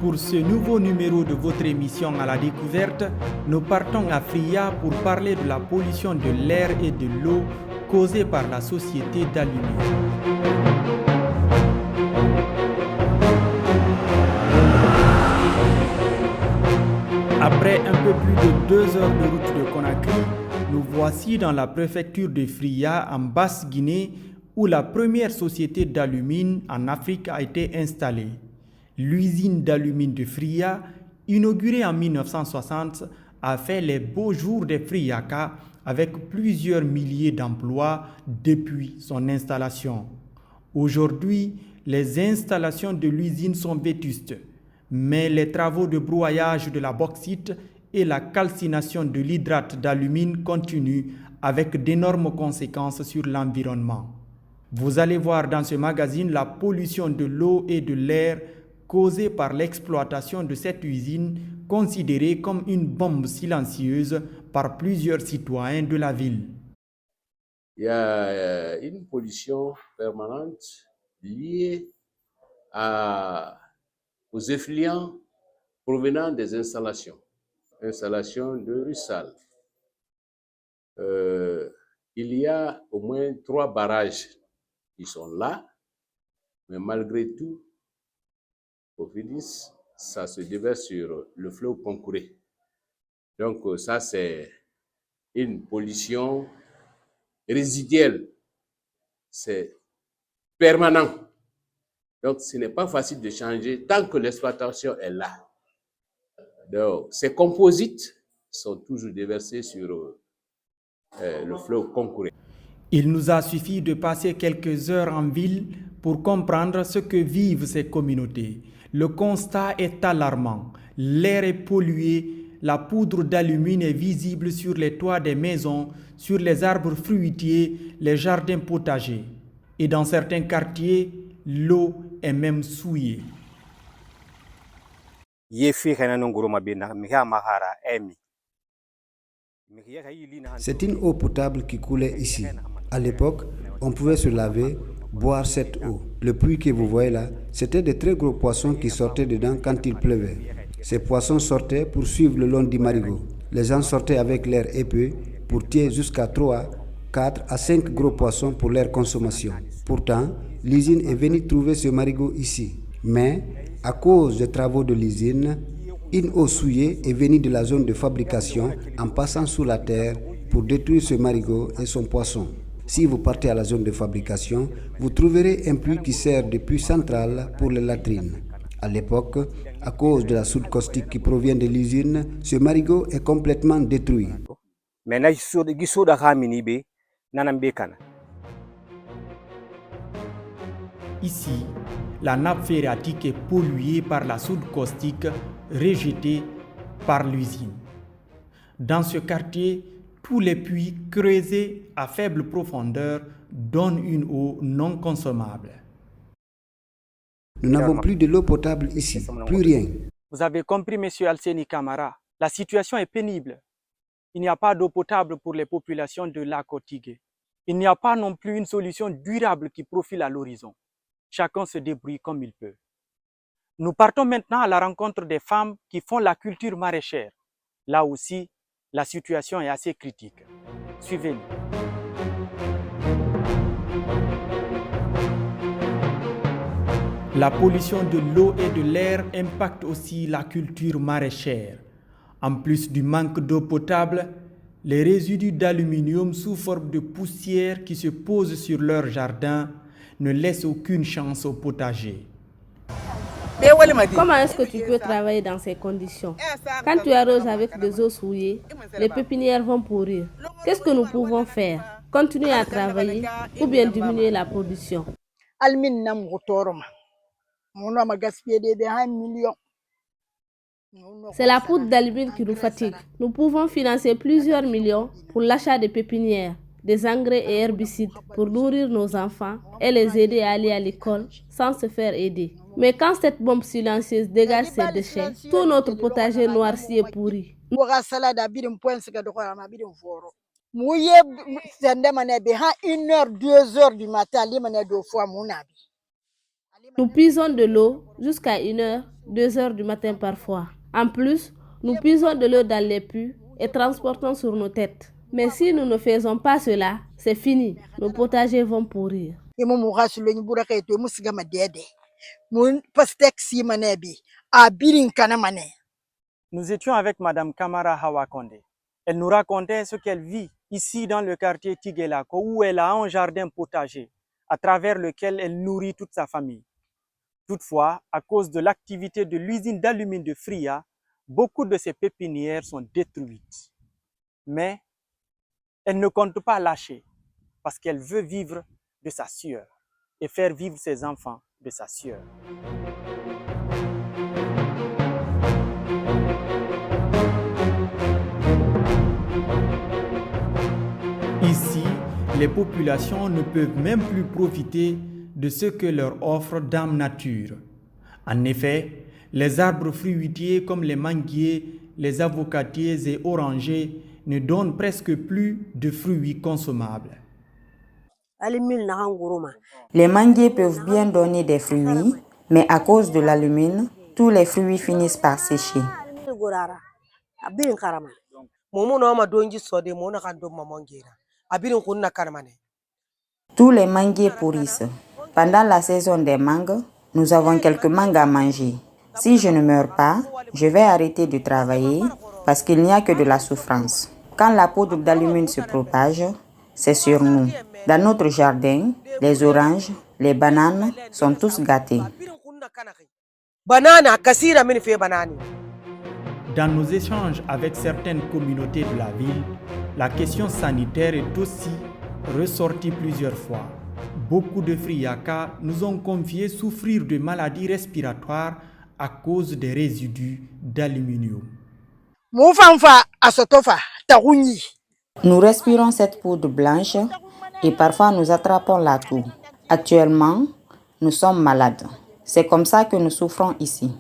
Pour ce nouveau numéro de votre émission à la découverte, nous partons à Fria pour parler de la pollution de l'air et de l'eau causée par la société d'aluminium. Après un peu plus de 2 heures de route de Conakry, nous voici dans la préfecture de Fria, en Basse-Guinée, où la première société d'alumine en Afrique a été installée. L'usine d'alumine de Fria, inaugurée en 1960, a fait les beaux jours des Friaka avec plusieurs milliers d'emplois depuis son installation. Aujourd'hui, les installations de l'usine sont vétustes, mais les travaux de broyage de la bauxite et la calcination de l'hydrate d'alumine continuent avec d'énormes conséquences sur l'environnement. Vous allez voir dans ce magazine la pollution de l'eau et de l'air causée par l'exploitation de cette usine considérée comme une bombe silencieuse par plusieurs citoyens de la ville. Il y a une pollution permanente liée aux effluents provenant des installations de Russal. Il y a au moins 3 barrages qui sont là, mais malgré tout, Cofidis, ça se déverse sur le fleuve Concouré. Donc ça, c'est une pollution résiduelle. C'est permanent. Donc ce n'est pas facile de changer tant que l'exploitation est là. Donc ces composites sont toujours déversés sur le fleuve Concouré. Il nous a suffi de passer quelques heures en ville pour comprendre ce que vivent ces communautés. Le constat est alarmant. L'air est pollué, la poudre d'alumine est visible sur les toits des maisons, sur les arbres fruitiers, les jardins potagers. Et dans certains quartiers, l'eau est même souillée. C'est une eau potable qui coulait ici. À l'époque, on pouvait se laver, boire cette eau. Le puits que vous voyez là, c'était de très gros poissons qui sortaient dedans quand il pleuvait. Ces poissons sortaient pour suivre le long du marigot. Les gens sortaient avec l'air épais pour tirer jusqu'à 3, 4 à 5 gros poissons pour leur consommation. Pourtant, l'usine est venue trouver ce marigot ici. Mais, à cause des travaux de l'usine, une eau souillée est venue de la zone de fabrication en passant sous la terre pour détruire ce marigot et son poisson. Si vous partez à la zone de fabrication, vous trouverez un puits qui sert de puits central pour les latrines. À l'époque, à cause de la soude caustique qui provient de l'usine, ce marigot est complètement détruit. Ici, la nappe phréatique est polluée par la soude caustique rejetée par l'usine. Dans ce quartier, tous les puits creusés à faible profondeur donnent une eau non consommable. Nous n'avons plus de l'eau potable ici, plus rien. Vous avez compris, monsieur Alseni Camara, la situation est pénible. Il n'y a pas d'eau potable pour les populations de Lac-Otigé. Il n'y a pas non plus une solution durable qui profile à l'horizon. Chacun se débrouille comme il peut. Nous partons maintenant à la rencontre des femmes qui font la culture maraîchère. Là aussi, la situation est assez critique. Suivez-nous. La pollution de l'eau et de l'air impacte aussi la culture maraîchère. En plus du manque d'eau potable, les résidus d'aluminium sous forme de poussière qui se posent sur leur jardin ne laissent aucune chance aux potagers. Comment est-ce que tu peux travailler dans ces conditions? Quand tu arroses avec des eaux souillées, les pépinières vont pourrir. Qu'est-ce que nous pouvons faire? Continuer à travailler ou bien diminuer la production? C'est la poudre d'alumine qui nous fatigue. Nous pouvons financer plusieurs millions pour l'achat de pépinières, des engrais et herbicides pour nourrir nos enfants et les aider à aller à l'école sans se faire aider. Mais quand cette bombe silencieuse dégage ses déchets, tout notre potager noirci et pourri. Nous puisons de l'eau jusqu'à 1h, 2h du matin parfois. En plus, nous puisons de l'eau dans les puits et transportons sur nos têtes. Mais si nous ne faisons pas cela, c'est fini. Nos potagers vont pourrir. Nous étions avec Madame Kamara Hawakonde. Elle nous racontait ce qu'elle vit ici dans le quartier Tiguelako, où elle a un jardin potager à travers lequel elle nourrit toute sa famille. Toutefois, à cause de l'activité de l'usine d'alumine de Fria, beaucoup de ses pépinières sont détruites. Mais elle ne compte pas lâcher parce qu'elle veut vivre de sa sueur et faire vivre ses enfants de sa sueur. Ici, les populations ne peuvent même plus profiter de ce que leur offre Dame Nature. En effet, les arbres fruitiers comme les manguiers, les avocatiers et orangers ne donnent presque plus de fruits consommables. Les manguiers peuvent bien donner des fruits, mais à cause de l'alumine, tous les fruits finissent par sécher. Tous les manguiers pourrissent. Pendant la saison des mangues, nous avons quelques mangues à manger. Si je ne meurs pas, je vais arrêter de travailler parce qu'il n'y a que de la souffrance. Quand la poudre d'alumine se propage, c'est sur nous. Dans notre jardin, les oranges, les bananes sont tous gâtés. Dans nos échanges avec certaines communautés de la ville, la question sanitaire est aussi ressortie plusieurs fois. Beaucoup de Friaka nous ont confié souffrir de maladies respiratoires à cause des résidus d'aluminium. Nous respirons cette poudre blanche et parfois nous attrapons la toux. Actuellement, nous sommes malades. C'est comme ça que nous souffrons ici.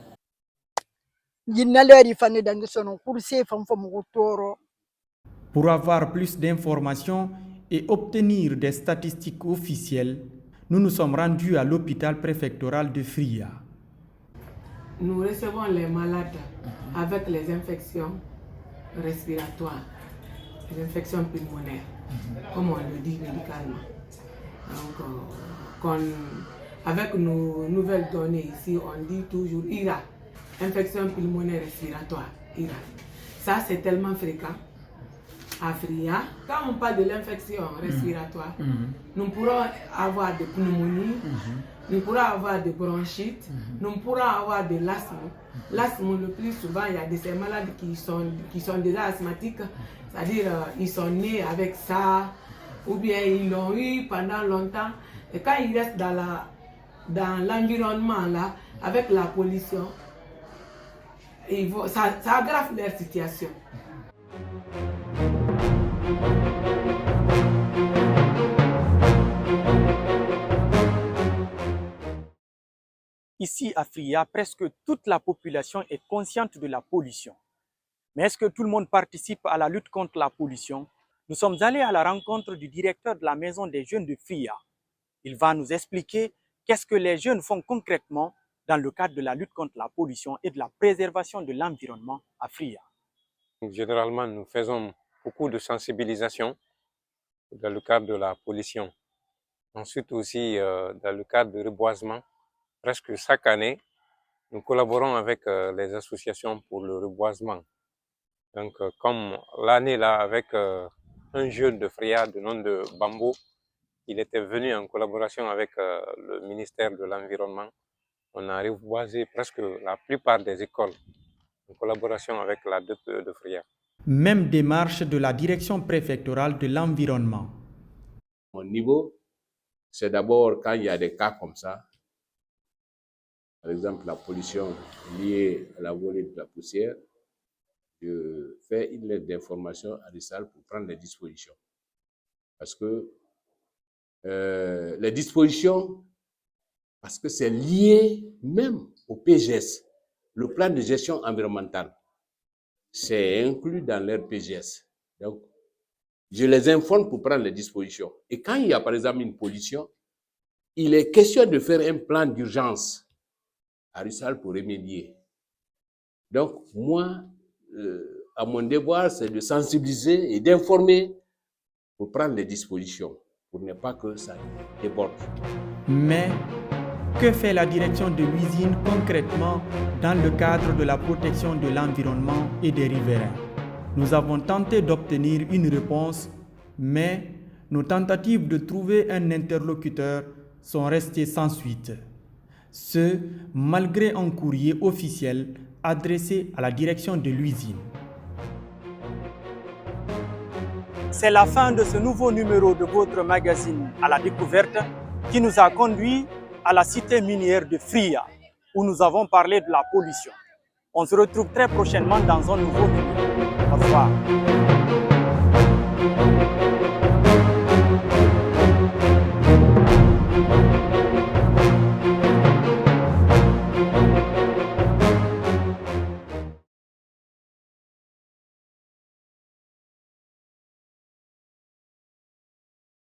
Pour avoir plus d'informations et obtenir des statistiques officielles, nous nous sommes rendus à l'hôpital préfectoral de Fria. Nous recevons les malades avec les infections respiratoires, les infections pulmonaires, comme on le dit médicalement. Donc, avec nos nouvelles données ici, on dit toujours IRA, infection pulmonaire respiratoire, IRA. Ça, c'est tellement fréquent à Fria. Quand on parle de l'infection respiratoire, nous pourrons avoir de pneumonie, nous pourrons avoir de bronchite, nous pourrons avoir de l'asthme. L'asthme, le plus souvent, il y a de ces malades qui sont déjà asthmatiques, c'est-à-dire ils sont nés avec ça, ou bien ils l'ont eu pendant longtemps. Et quand ils restent dans l'environnement, là, avec la pollution, ça aggrave leur situation. Ici à Fria, presque toute la population est consciente de la pollution. Mais est-ce que tout le monde participe à la lutte contre la pollution? Nous sommes allés à la rencontre du directeur de la maison des jeunes de Fria. Il va nous expliquer qu'est-ce que les jeunes font concrètement dans le cadre de la lutte contre la pollution et de la préservation de l'environnement à Fria. Généralement, nous faisons beaucoup de sensibilisation dans le cadre de la pollution. Ensuite aussi, dans le cadre de reboisement, presque chaque année, nous collaborons avec les associations pour le reboisement. Donc, comme l'année là, avec un jeune de Fria de nom de Bambo, il était venu en collaboration avec le ministère de l'Environnement. On a reboisé presque la plupart des écoles en collaboration avec la DPE de Fria. Même démarche de la direction préfectorale de l'environnement. Mon niveau, c'est d'abord quand il y a des cas comme ça, par exemple la pollution liée à la volée de la poussière, je fais une lettre d'information à l'ISAL pour prendre les dispositions. Parce que les dispositions, parce que c'est lié même au PGS, le plan de gestion environnementale. C'est inclus dans leur PGS. Donc, je les informe pour prendre les dispositions. Et quand il y a par exemple une pollution, il est question de faire un plan d'urgence à Russal pour remédier. Donc, moi, à mon devoir, c'est de sensibiliser et d'informer pour prendre les dispositions, pour ne pas que ça déborde. Mais que fait la direction de l'usine concrètement dans le cadre de la protection de l'environnement et des riverains? Nous avons tenté d'obtenir une réponse, mais nos tentatives de trouver un interlocuteur sont restées sans suite. Ce, malgré un courrier officiel adressé à la direction de l'usine. C'est la fin de ce nouveau numéro de votre magazine à la découverte qui nous a conduit à la cité minière de Fria, où nous avons parlé de la pollution. On se retrouve très prochainement dans un nouveau numéro. Au revoir.